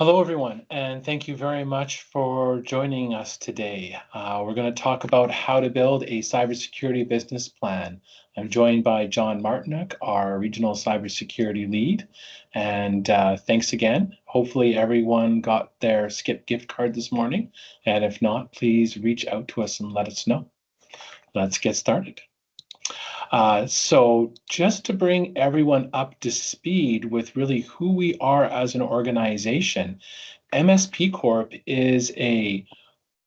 Hello, everyone, and thank you very much for joining us today. We're going to talk about how to build a cybersecurity business plan. I'm joined by John Martinick, our regional cybersecurity lead. And thanks again. Hopefully, everyone got their Skip gift card this morning. And if not, please reach out to us and let us know. Let's get started. So just to bring everyone up to speed with really who we are as an organization, MSP Corp is a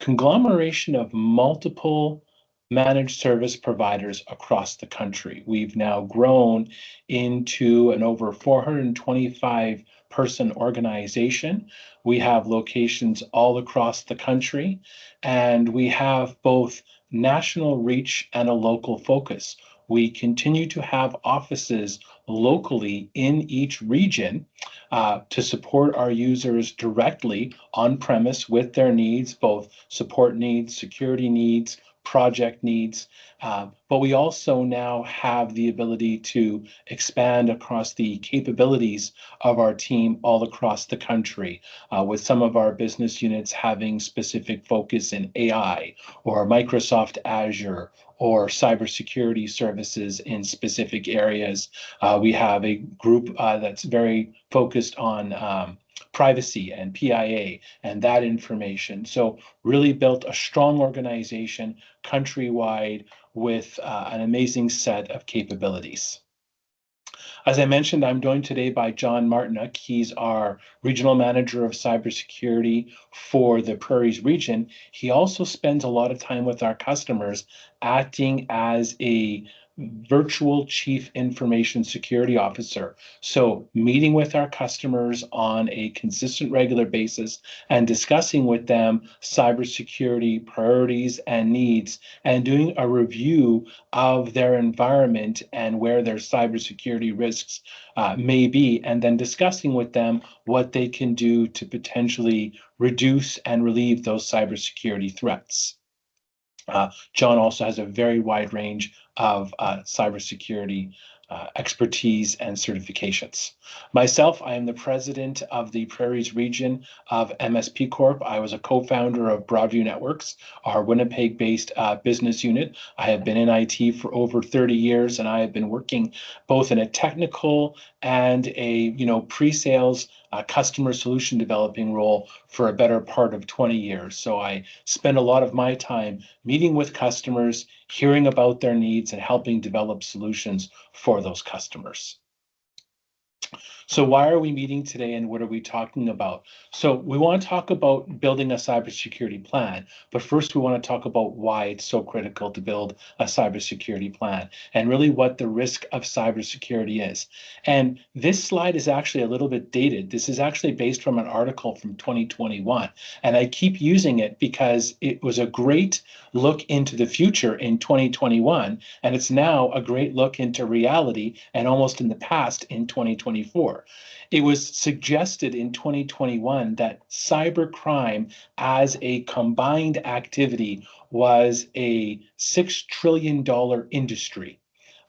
conglomeration of multiple managed service providers across the country. We've now grown into an over 425 person organization. We have locations all across the country, and we have both national reach and a local focus. We continue to have offices locally in each region to support our users directly on premise with their needs, both support needs, security needs, project needs. But we also now have the ability to expand across the capabilities of our team all across the country, with some of our business units having specific focus in AI or Microsoft Azure or cybersecurity services in specific areas. We have a group that's very focused on privacy and PIA and that information. So really built a strong organization countrywide with an amazing set of capabilities. As I mentioned, I'm joined today by John Martinick. He's our regional manager of cybersecurity for the Prairies region. He also spends a lot of time with our customers acting as a virtual chief information security officer. So meeting with our customers on a consistent, regular basis and discussing with them cybersecurity priorities and needs and doing a review of their environment and where their cybersecurity risks may be, and then discussing with them what they can do to potentially reduce and relieve those cybersecurity threats. John also has a very wide range of cybersecurity expertise and certifications. Myself, I am the president of the Prairies region of MSP Corp. I was a co-founder of Broadview Networks, our Winnipeg-based business unit. I have been in IT for over 30 years, and I have been working both in a technical and a pre-sales customer solution developing role for a better part of 20 years. So I spend a lot of my time meeting with customers, hearing about their needs, and helping develop solutions for those customers. So why are we meeting today and what are we talking about? So we want to talk about building a cybersecurity plan, but first we want to talk about why it's so critical to build a cybersecurity plan and really what the risk of cybersecurity is. And this slide is actually a little bit dated. This is actually based from an article from 2021. And I keep using it because it was a great look into the future in 2021, and it's now a great look into reality and almost in the past in 2024. It was suggested in 2021 that cybercrime as a combined activity was a $6 trillion industry.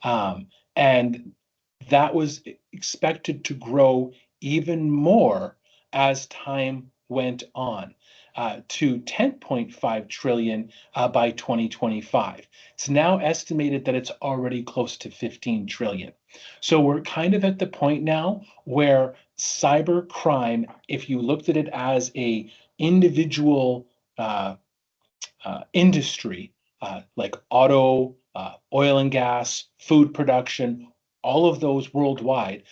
And that was expected to grow even more as time went on. To 10.5 trillion by 2025. It's now estimated that it's already close to 15 trillion. So we're kind of at the point now where cyber crime, if you looked at it as a individual industry, like auto, oil and gas, food production, all of those worldwide,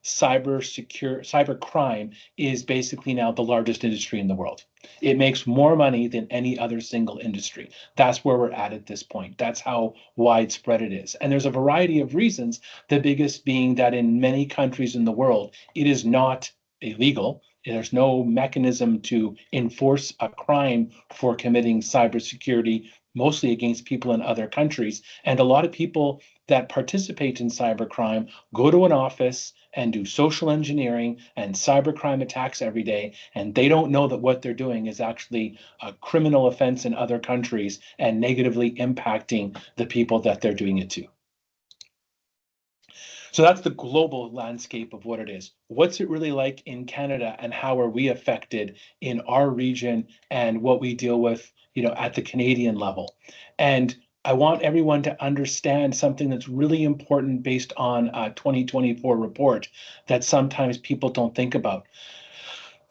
cyber crime is basically now the largest industry in the world. It makes more money than any other single industry. That's where we're at this point. That's how widespread it is. And there's a variety of reasons, the biggest being that in many countries in the world, it is not illegal. There's no mechanism to enforce a crime for committing cybersecurity, mostly against people in other countries. And a lot of people that participate in cybercrime go to an office and do social engineering and cybercrime attacks every day, and they don't know that what they're doing is actually a criminal offense in other countries and negatively impacting the people that they're doing it to. So that's the global landscape of what it is. What's it really like in Canada, and how are we affected in our region, and what we deal with, at the Canadian level? And I want everyone to understand something that's really important based on a 2024 report that sometimes people don't think about.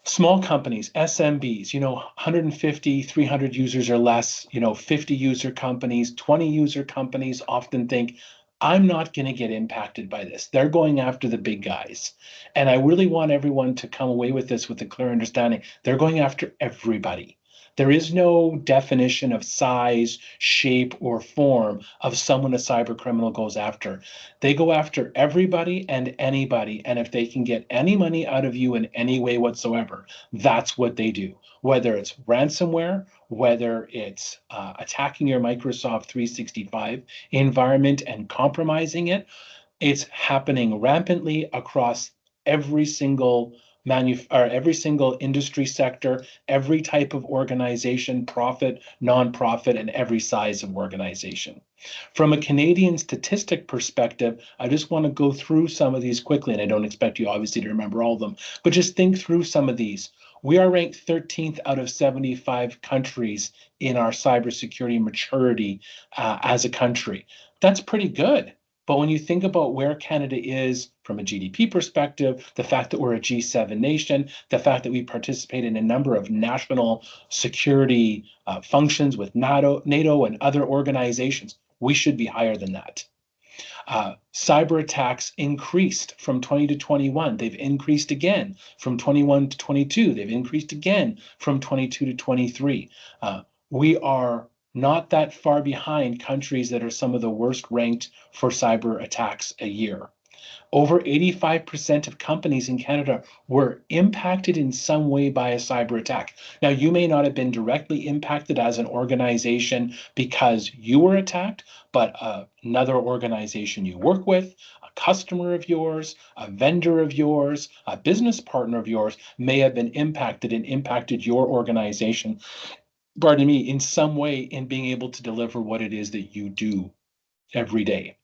Small companies, SMBs, 150, 300 users or less, 50 user companies, 20 user companies often think, I'm not going to get impacted by this. They're going after the big guys. And I really want everyone to come away with this with a clear understanding. They're going after everybody. There is no definition of size, shape, or form of someone a cyber criminal goes after. They go after everybody and anybody. And if they can get any money out of you in any way whatsoever, that's what they do. Whether it's ransomware, whether it's attacking your Microsoft 365 environment and compromising it, it's happening rampantly across every single or every single industry sector, every type of organization, profit, nonprofit, and every size of organization. From a Canadian statistic perspective, I just want to go through some of these quickly, and I don't expect you obviously to remember all of them, but just think through some of these. We are ranked 13th out of 75 countries in our cybersecurity maturity as a country. That's pretty good. But when you think about where Canada is from a GDP perspective, the fact that we're a G7 nation, the fact that we participate in a number of national security functions with NATO and other organizations, we should be higher than that. Cyber attacks increased from 20 to 21. They've increased again from 21 to 22. They've increased again from 22 to 23. We are not that far behind countries that are some of the worst ranked for cyber attacks a year. Over 85% of companies in Canada were impacted in some way by a cyber attack. Now, you may not have been directly impacted as an organization because you were attacked, but another organization you work with, a customer of yours, a vendor of yours, a business partner of yours may have been impacted and impacted your organization, pardon me, in some way in being able to deliver what it is that you do every day.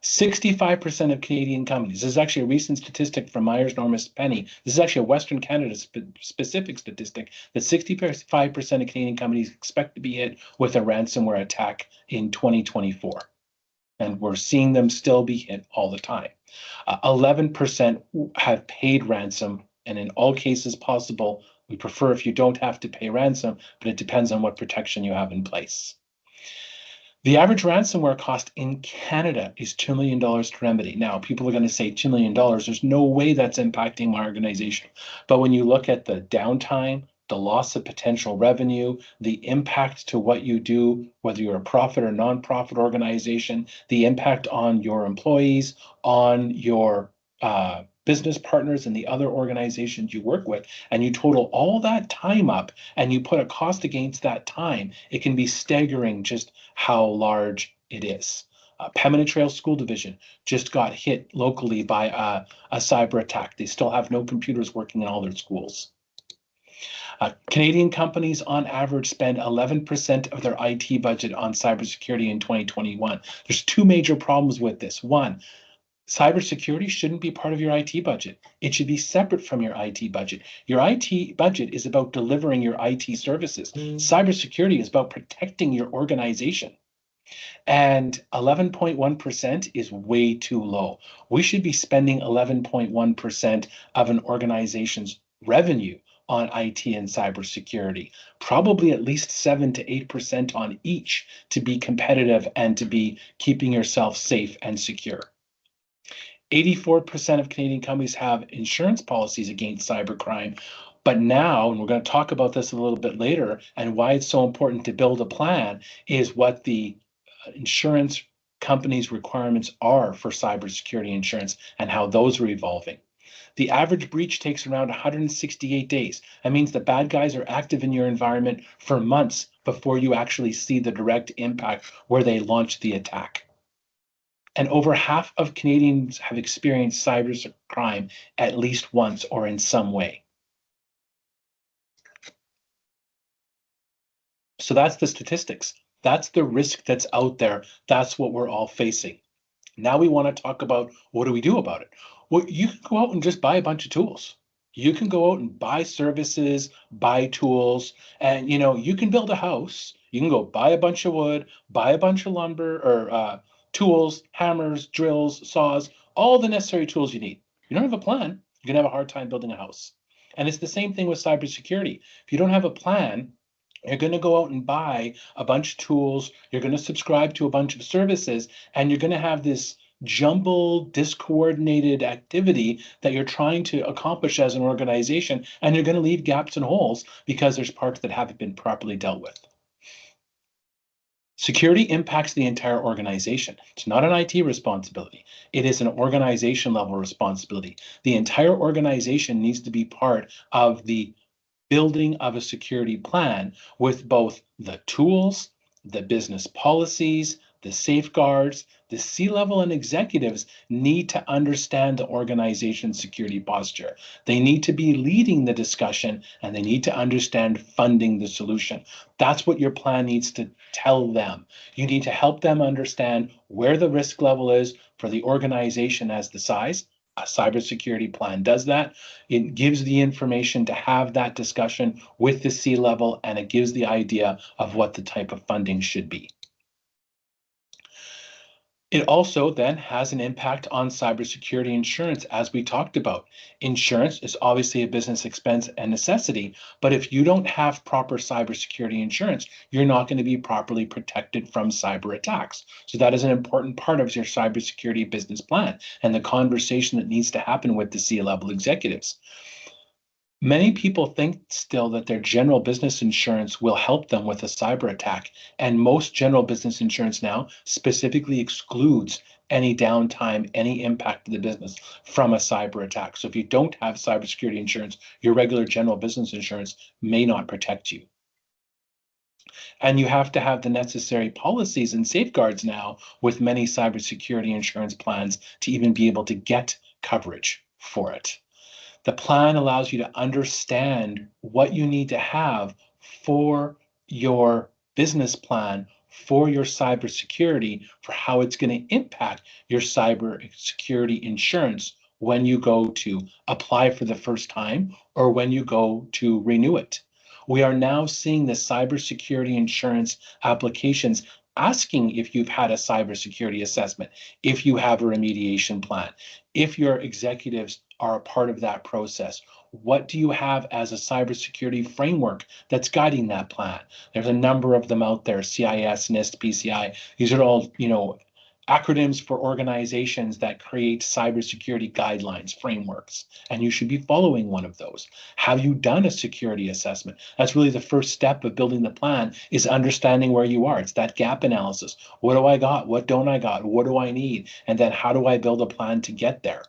65% of Canadian companies, this is actually a recent statistic from Myers Norris Penny. This is actually a Western Canada specific statistic, that 65% of Canadian companies expect to be hit with a ransomware attack in 2024. And we're seeing them still be hit all the time. 11% have paid ransom, and in all cases possible, we prefer if you don't have to pay ransom, but it depends on what protection you have in place. The average ransomware cost in Canada is $2 million to remedy. Now, people are going to say $2 million. There's no way that's impacting my organization. But when you look at the downtime, the loss of potential revenue, the impact to what you do, whether you're a profit or nonprofit organization, the impact on your employees, on your business partners and the other organizations you work with, and you total all that time up and you put a cost against that time, it can be staggering just how large it is. Pembina Trail School Division just got hit locally by a cyber attack. They still have no computers working in all their schools. Canadian companies on average spend 11% of their IT budget on cybersecurity in 2021. There's two major problems with this. One, cybersecurity shouldn't be part of your IT budget. It should be separate from your IT budget. Your IT budget is about delivering your IT services. Cybersecurity is about protecting your organization. And 11.1% is way too low. We should be spending 11.1% of an organization's revenue on IT and cybersecurity, probably at least 7 to 8% on each to be competitive and to be keeping yourself safe and secure. 84% of Canadian companies have insurance policies against cybercrime. But now, and we're going to talk about this a little bit later, and why it's so important to build a plan, is what the insurance companies' requirements are for cybersecurity insurance and how those are evolving. The average breach takes around 168 days. That means the bad guys are active in your environment for months before you actually see the direct impact where they launch the attack. And over half of Canadians have experienced cybercrime at least once or in some way. So that's the statistics. That's the risk that's out there. That's what we're all facing. Now we want to talk about what do we do about it? Well, you can go out and just buy a bunch of tools. You can go out and buy services, buy tools, and you can build a house. You can go buy a bunch of wood, buy a bunch of lumber or tools, hammers, drills, saws, all the necessary tools you need. You don't have a plan, you're gonna have a hard time building a house. And it's the same thing with cybersecurity. If you don't have a plan, you're going to go out and buy a bunch of tools, you're going to subscribe to a bunch of services, and you're going to have this jumbled, discoordinated activity that you're trying to accomplish as an organization, and you're going to leave gaps and holes because there's parts that haven't been properly dealt with. Security impacts the entire organization. It's not an IT responsibility. It is an organization level responsibility. The entire organization needs to be part of the building of a security plan with both the tools, the business policies, the safeguards. The C-level and executives need to understand the organization's security posture. They need to be leading the discussion and they need to understand funding the solution. That's what your plan needs to tell them. You need to help them understand where the risk level is for the organization as the size. A cybersecurity plan does that. It gives the information to have that discussion with the C-level, and it gives the idea of what the type of funding should be. It also then has an impact on cybersecurity insurance, as we talked about. Insurance is obviously a business expense and necessity, but if you don't have proper cybersecurity insurance, you're not going to be properly protected from cyber attacks. So that is an important part of your cybersecurity business plan and the conversation that needs to happen with the C-level executives. Many people think still that their general business insurance will help them with a cyber attack, and most general business insurance now specifically excludes any downtime, any impact to the business from a cyber attack. So if you don't have cybersecurity insurance, your regular general business insurance may not protect you. And you have to have the necessary policies and safeguards now with many cybersecurity insurance plans to even be able to get coverage for it. The plan allows you to understand what you need to have for your business plan, for your cybersecurity, for how it's going to impact your cybersecurity insurance when you go to apply for the first time or when you go to renew it. We are now seeing the cybersecurity insurance applications asking if you've had a cybersecurity assessment, if you have a remediation plan, if your executives are a part of that process. What do you have as a cybersecurity framework that's guiding that plan? There's a number of them out there: CIS, NIST, PCI. These are all, acronyms for organizations that create cybersecurity guidelines, frameworks, and you should be following one of those. Have you done a security assessment? That's really the first step of building the plan, is understanding where you are. It's that gap analysis. What do I got? What don't I got? What do I need? And then how do I build a plan to get there?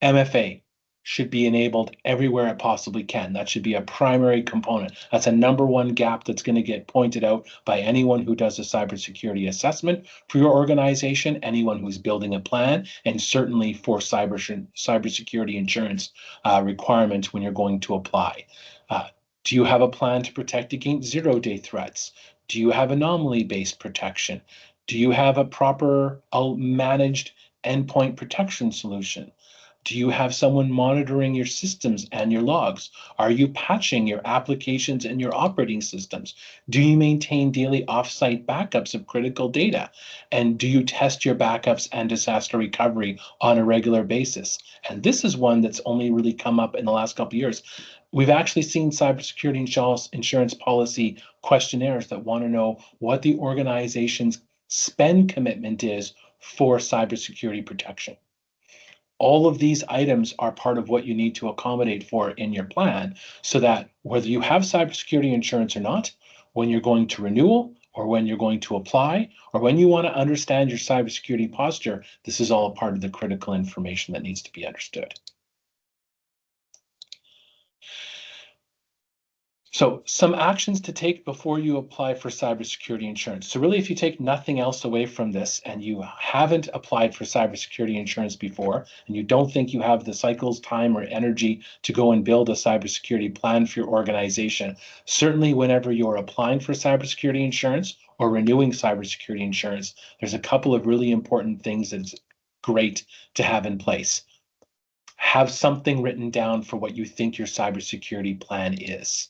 MFA should be enabled everywhere it possibly can. That should be a primary component. That's a number one gap that's going to get pointed out by anyone who does a cybersecurity assessment for your organization, anyone who's building a plan, and certainly for cybersecurity insurance requirements when you're going to apply. Do you have a plan to protect against zero-day threats? Do you have anomaly-based protection? Do you have a proper managed endpoint protection solution? Do you have someone monitoring your systems and your logs? Are you patching your applications and your operating systems? Do you maintain daily offsite backups of critical data? And do you test your backups and disaster recovery on a regular basis? And this is one that's only really come up in the last couple of years. We've actually seen cybersecurity insurance policy questionnaires that want to know what the organization's spend commitment is for cybersecurity protection. All of these items are part of what you need to accommodate for in your plan, so that whether you have cybersecurity insurance or not, when you're going to renewal or when you're going to apply or when you want to understand your cybersecurity posture, this is all a part of the critical information that needs to be understood. So some actions to take before you apply for cybersecurity insurance. So really, if you take nothing else away from this and you haven't applied for cybersecurity insurance before, and you don't think you have the cycles, time, or energy to go and build a cybersecurity plan for your organization, certainly whenever you're applying for cybersecurity insurance or renewing cybersecurity insurance, there's a couple of really important things that's great to have in place. Have something written down for what you think your cybersecurity plan is.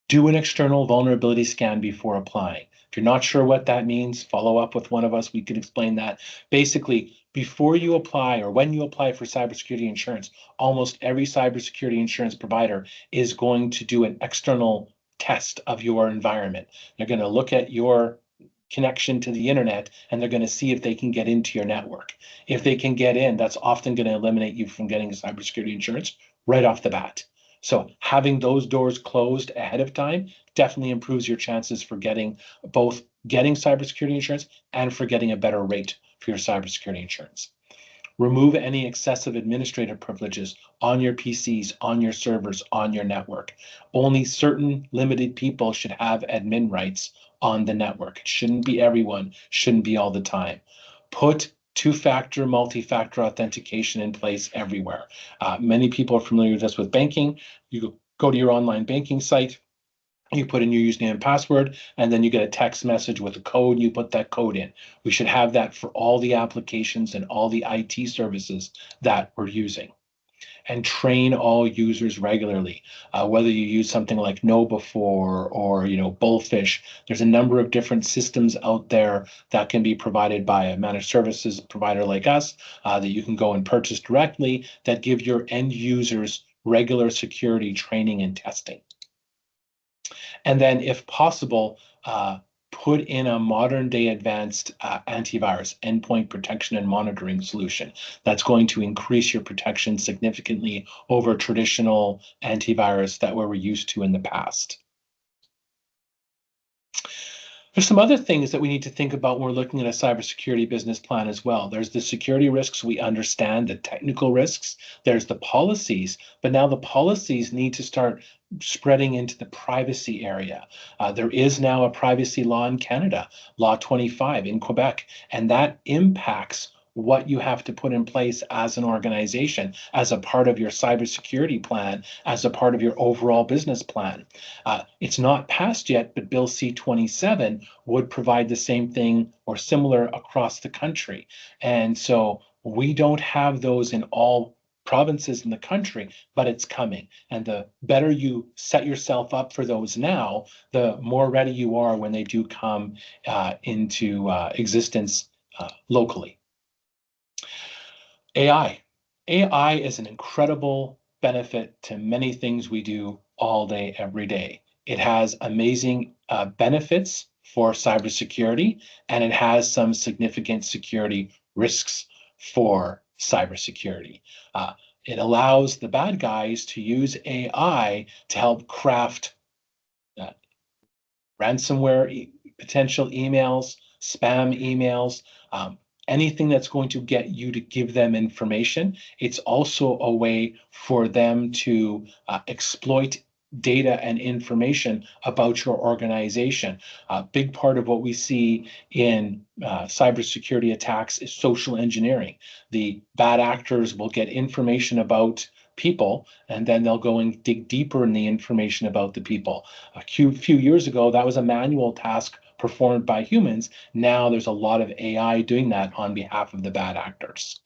Do an external vulnerability scan before applying. If you're not sure what that means, follow up with one of us. We can explain that. Basically, before you apply or when you apply for cybersecurity insurance, almost every cybersecurity insurance provider is going to do an external test of your environment. They're going to look at your connection to the internet and they're going to see if they can get into your network. If they can get in, that's often going to eliminate you from getting cybersecurity insurance right off the bat. So having those doors closed ahead of time definitely improves your chances for getting cybersecurity insurance and for getting a better rate for your cybersecurity insurance. Remove any excessive administrative privileges on your PCs, on your servers, on your network. Only certain limited people should have admin rights on the network. It shouldn't be everyone, shouldn't be all the time. Put two-factor, multi-factor authentication in place everywhere. Many people are familiar with this with banking. You go to your online banking site, you put in your username and password, and then you get a text message with a code. You put that code in. We should have that for all the applications and all the IT services that we're using. And train all users regularly. Whether you use something like KnowBe4 or Bullfish, there's a number of different systems out there that can be provided by a managed services provider like us that you can go and purchase directly that give your end users regular security training and testing. And then, if possible, put in a modern day advanced antivirus, endpoint protection and monitoring solution that's going to increase your protection significantly over traditional antivirus that we were used to in the past. There's some other things that we need to think about when we're looking at a cybersecurity business plan as well. There's the security risks, we understand the technical risks. There's the policies, but now the policies need to start spreading into the privacy area. There is now a privacy law in Canada, Law 25 in Quebec, and that impacts what you have to put in place as an organization, as a part of your cybersecurity plan, as a part of your overall business plan. It's not passed yet, but Bill C-27 would provide the same thing or similar across the country. And so we don't have those in all provinces in the country, but it's coming. And the better you set yourself up for those now, the more ready you are when they do come into existence locally. AI. AI is an incredible benefit to many things we do all day, every day. It has amazing benefits for cybersecurity, and it has some significant security risks for cybersecurity. It allows the bad guys to use AI to help craft ransomware potential emails, spam emails, anything that's going to get you to give them information. It's also a way for them to exploit data and information about your organization. A big part of what we see in cybersecurity attacks is social engineering. The bad actors will get information about people, and then they'll go and dig deeper in the information about the people. A few years ago, that was a manual task performed by humans. Now there's a lot of AI doing that on behalf of the bad actors.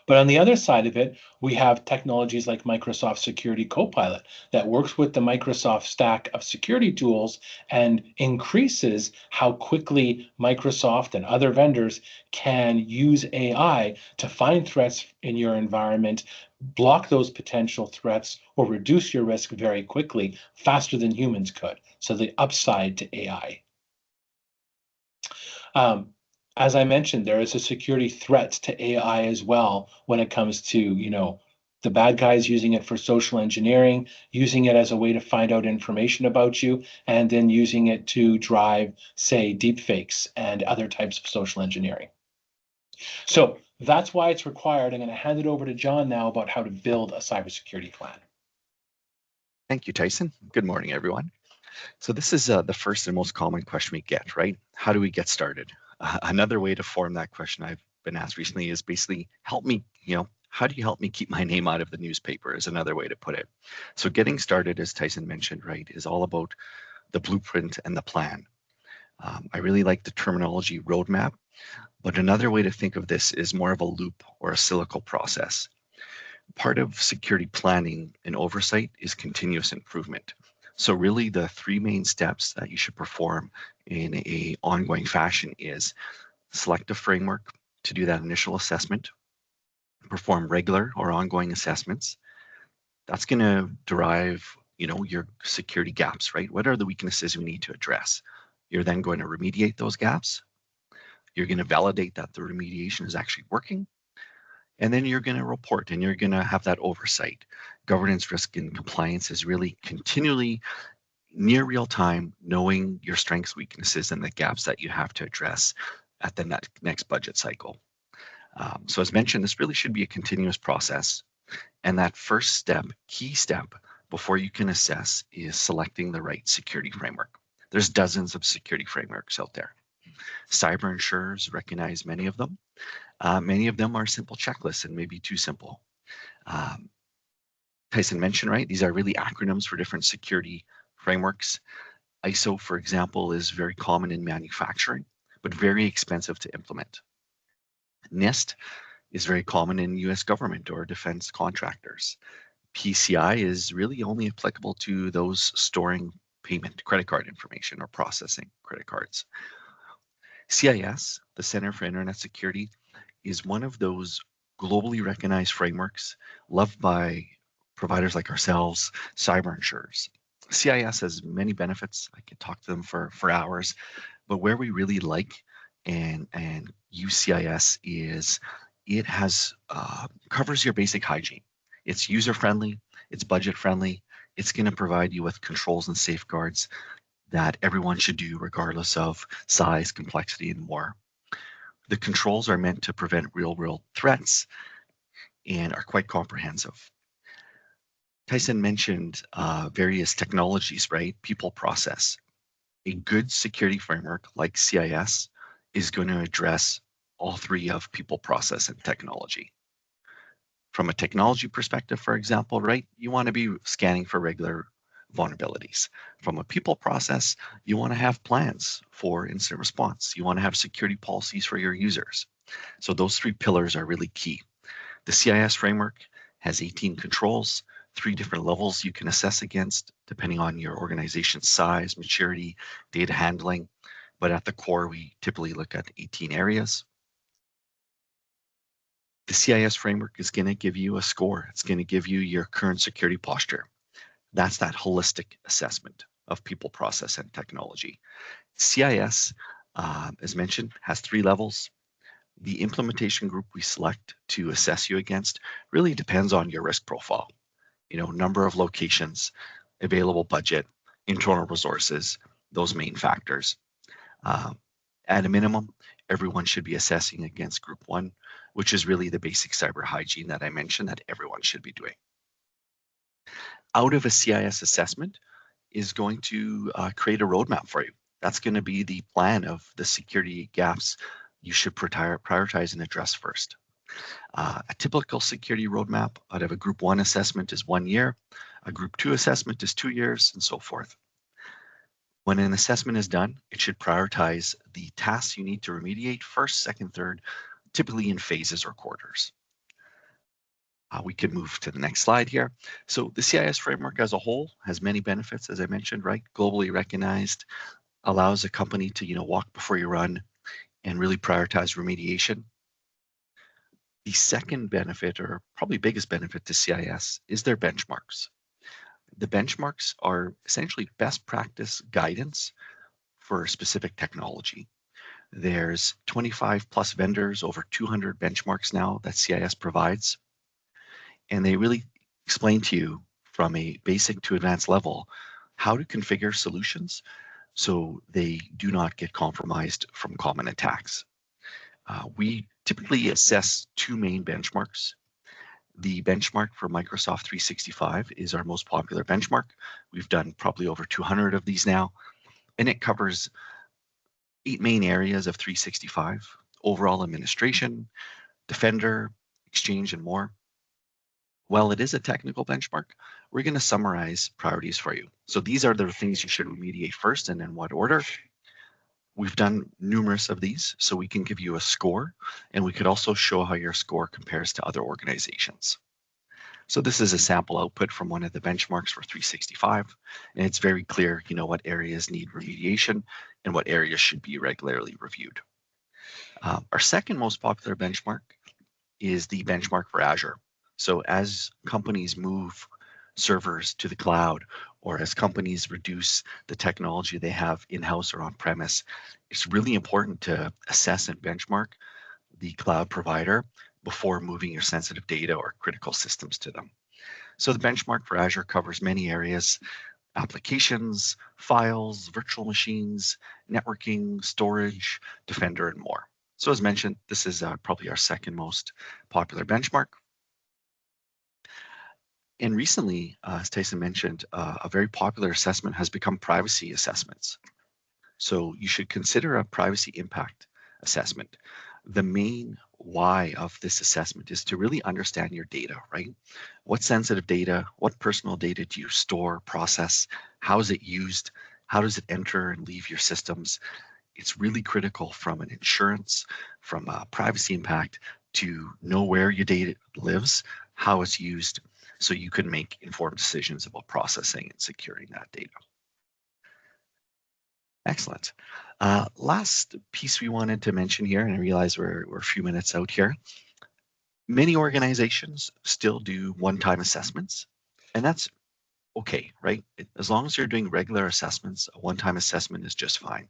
But on the other side of it, we have technologies like Microsoft Security Copilot that works with the Microsoft stack of security tools and increases how quickly Microsoft and other vendors can use AI to find threats in your environment, block those potential threats, or reduce your risk very quickly, faster than humans could. So the upside to AI. As I mentioned, there is a security threat to AI as well when it comes to, the bad guys using it for social engineering, using it as a way to find out information about you, and then using it to drive, say, deepfakes and other types of social engineering. So that's why it's required. I'm going to hand it over to John now about how to build a cybersecurity plan. Thank you, Tyson. Good morning, everyone. So this is the first and most common question we get, right? How do we get started? Another way to form that question I've been asked recently is basically, help me, how do you help me keep my name out of the newspaper is another way to put it. So getting started, as Tyson mentioned, right, is all about the blueprint, and the plan. I really like the terminology roadmap, but another way to think of this is more of a loop or a cyclical process. Part of security planning and oversight is continuous improvement. So really the three main steps that you should perform in a ongoing fashion is select a framework to do that initial assessment, perform regular or ongoing assessments. That's going to derive, your security gaps, right? What are the weaknesses we need to address? You're then going to remediate those gaps. You're going to validate that the remediation is actually working. And then you're going to report and you're going to have that oversight. Governance, risk, and compliance is really continually near real time, knowing your strengths, weaknesses, and the gaps that you have to address at the next budget cycle. So as mentioned, this really should be a continuous process. And that first step, key step, before you can assess is selecting the right security framework. There's dozens of security frameworks out there. Cyber insurers recognize many of them. Many of them are simple checklists and maybe too simple. Tyson mentioned, right, these are really acronyms for different security frameworks. ISO, for example, is very common in manufacturing, but very expensive to implement. NIST is very common in US government or defense contractors. PCI is really only applicable to those storing payment credit card information or processing credit cards. CIS, the Center for Internet Security, is one of those globally recognized frameworks loved by providers like ourselves, cyber insurers. CIS has many benefits. I could talk to them for hours, but where we really like and use CIS is it has covers your basic hygiene. It's user-friendly, it's budget-friendly, it's going to provide you with controls and safeguards that everyone should do regardless of size, complexity, and more. The controls are meant to prevent real-world threats and are quite comprehensive. Tyson mentioned various technologies, right? People process. A good security framework like CIS is going to address all three of people, process, and technology. From a technology perspective, for example, right, you want to be scanning for regular vulnerabilities. From a people process, you want to have plans for incident response. You want to have security policies for your users. So those three pillars are really key. The CIS framework has 18 controls, 3 different levels you can assess against, depending on your organization's size, maturity, data handling. But at the core, we typically look at 18 areas. The CIS framework is going to give you a score. It's going to give you your current security posture. That's that holistic assessment of people, process, and technology. CIS, as mentioned, has 3 levels. The implementation group we select to assess you against really depends on your risk profile. Number of locations, available budget, internal resources, those main factors. At a minimum, everyone should be assessing against group 1, which is really the basic cyber hygiene that I mentioned that everyone should be doing. Out of a CIS assessment is going to create a roadmap for you. That's going to be the plan of the security gaps you should prioritize and address first. A typical security roadmap out of a group 1 assessment is 1 year, a group 2 assessment is 2 years, and so forth. When an assessment is done, it should prioritize the tasks you need to remediate first, second, third, typically in phases or quarters. We can move to the next slide here. So the CIS framework as a whole has many benefits, as I mentioned, right? Globally recognized, allows a company to walk before you run and really prioritize remediation. The second benefit, or probably biggest benefit to CIS, is their benchmarks. The benchmarks are essentially best practice guidance for specific technology. There's 25 plus vendors, over 200 benchmarks now that CIS provides. And they really explain to you from a basic to advanced level how to configure solutions so they do not get compromised from common attacks. We typically assess 2 main benchmarks. The benchmark for Microsoft 365 is our most popular benchmark. We've done probably over 200 of these now, and it covers 8 main areas of 365: overall administration, Defender, Exchange, and more. While it is a technical benchmark, we're going to summarize priorities for you. So these are the things you should remediate first and in what order. We've done numerous of these, so we can give you a score, and we could also show how your score compares to other organizations. So this is a sample output from one of the benchmarks for 365, and it's very clear, what areas need remediation and what areas should be regularly reviewed. Our second most popular benchmark is the benchmark for Azure. So as companies move servers to the cloud, or as companies reduce the technology they have in-house or on-premise, it's really important to assess and benchmark the cloud provider before moving your sensitive data or critical systems to them. So the benchmark for Azure covers many areas: applications, files, virtual machines, networking, storage, Defender, and more. So as mentioned, this is probably our second most popular benchmark. And recently, as Tyson mentioned, a very popular assessment has become privacy assessments. So you should consider a privacy impact assessment. The main why of this assessment is to really understand your data, right? What sensitive data, what personal data do you store, process? How is it used? How does it enter and leave your systems? It's really critical from an insurance, from a privacy impact, to know where your data lives, how it's used, so you can make informed decisions about processing and securing that data. Excellent. Last piece we wanted to mention here, and I realize we're a few minutes out here. Many organizations still do one-time assessments, and that's okay, right? As long as you're doing regular assessments, a one-time assessment is just fine.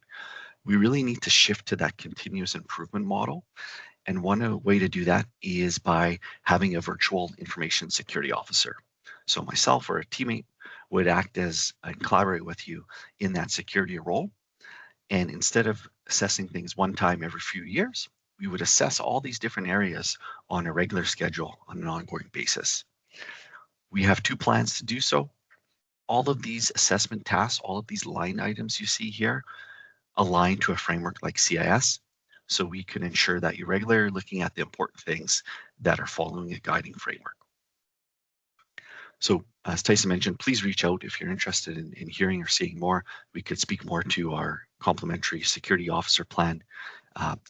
We really need to shift to that continuous improvement model. And one way to do that is by having a virtual information security officer. So myself or a teammate would act as and collaborate with you in that security role. And instead of assessing things one time every few years, we would assess all these different areas on a regular schedule on an ongoing basis. We have two plans to do so. All of these assessment tasks, all of these line items you see here, align to a framework like CIS, so we can ensure that you're regularly looking at the important things that are following a guiding framework. So as Tyson mentioned, please reach out if you're interested in hearing or seeing more. We could speak more to our complimentary security officer plan.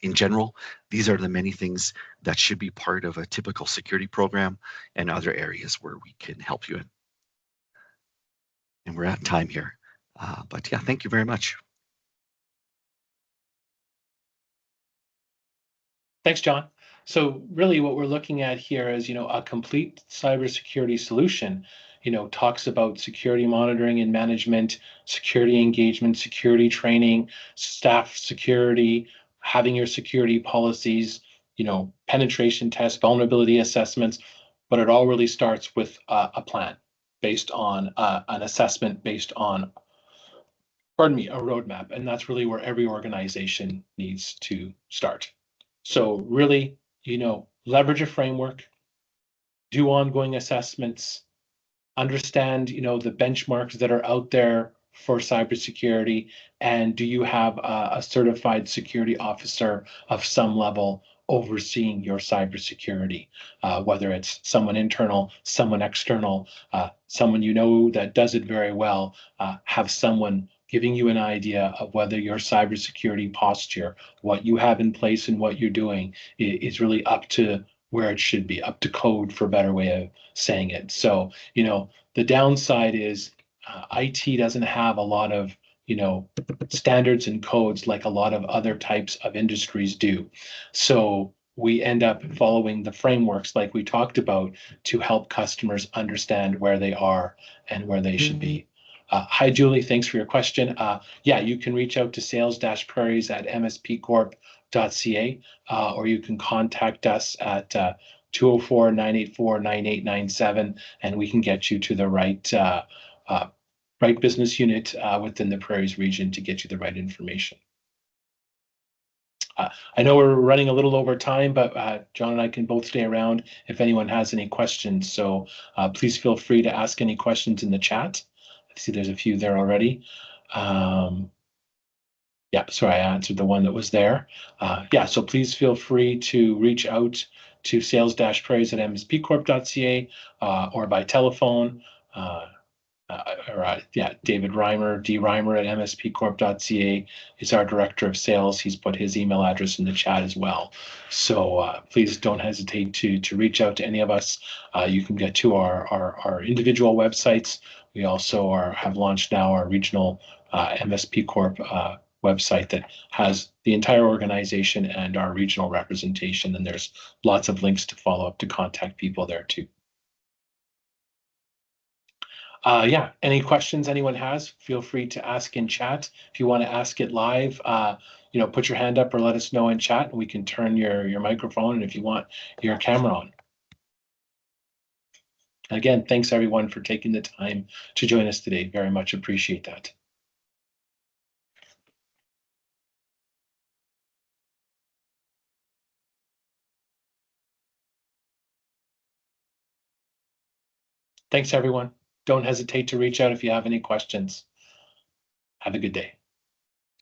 In general, these are the many things that should be part of a typical security program and other areas where we can help you in. And we're at time here. But yeah, thank you very much. Thanks, John. So really what we're looking at here is, a complete cybersecurity solution, talks about security monitoring and management, security engagement, security training, staff security, having your security policies, penetration tests, vulnerability assessments, but it all really starts with a plan based on an assessment based on, a roadmap. And that's really where every organization needs to start. So really, leverage a framework, do ongoing assessments, understand, the benchmarks that are out there for cybersecurity, and do you have a certified security officer of some level overseeing your cybersecurity, whether it's someone internal, someone external, someone that does it very well, have someone giving you an idea of whether your cybersecurity posture, what you have in place and what you're doing is really up to where it should be, up to code, for a better way of saying it. So, the downside is IT doesn't have a lot of, standards and codes like a lot of other types of industries do. So we end up following the frameworks like we talked about to help customers understand where they are and where they should be. Hi, Julie. Thanks for your question. Yeah, you can reach out to sales-prairies@mspcorp.ca, or you can contact us at 204-984-9897, and we can get you to the right business unit within the Prairies region to get you the right information. I know we're running a little over time, but John and I can both stay around if anyone has any questions. So please feel free to ask any questions in the chat. I see there's a few there already. Yeah, sorry, I answered the one that was there. Yeah, so please feel free to reach out to sales-praise@mspcorp.ca or by telephone. David Reimer, dreimer@mspcorp.ca is our director of sales. He's put his email address in the chat as well. So please don't hesitate to reach out to any of us. You can get to our individual websites. We also have launched now our regional MSP Corp website that has the entire organization and our regional representation. And there's lots of links to follow up to contact people there too. Any questions anyone has, feel free to ask in chat. If you want to ask it live, put your hand up or let us know in chat, and we can turn your microphone, and if you want, your camera on. Again, thanks everyone for taking the time to join us today. Very much appreciate that. Thanks everyone. Don't hesitate to reach out if you have any questions. Have a good day.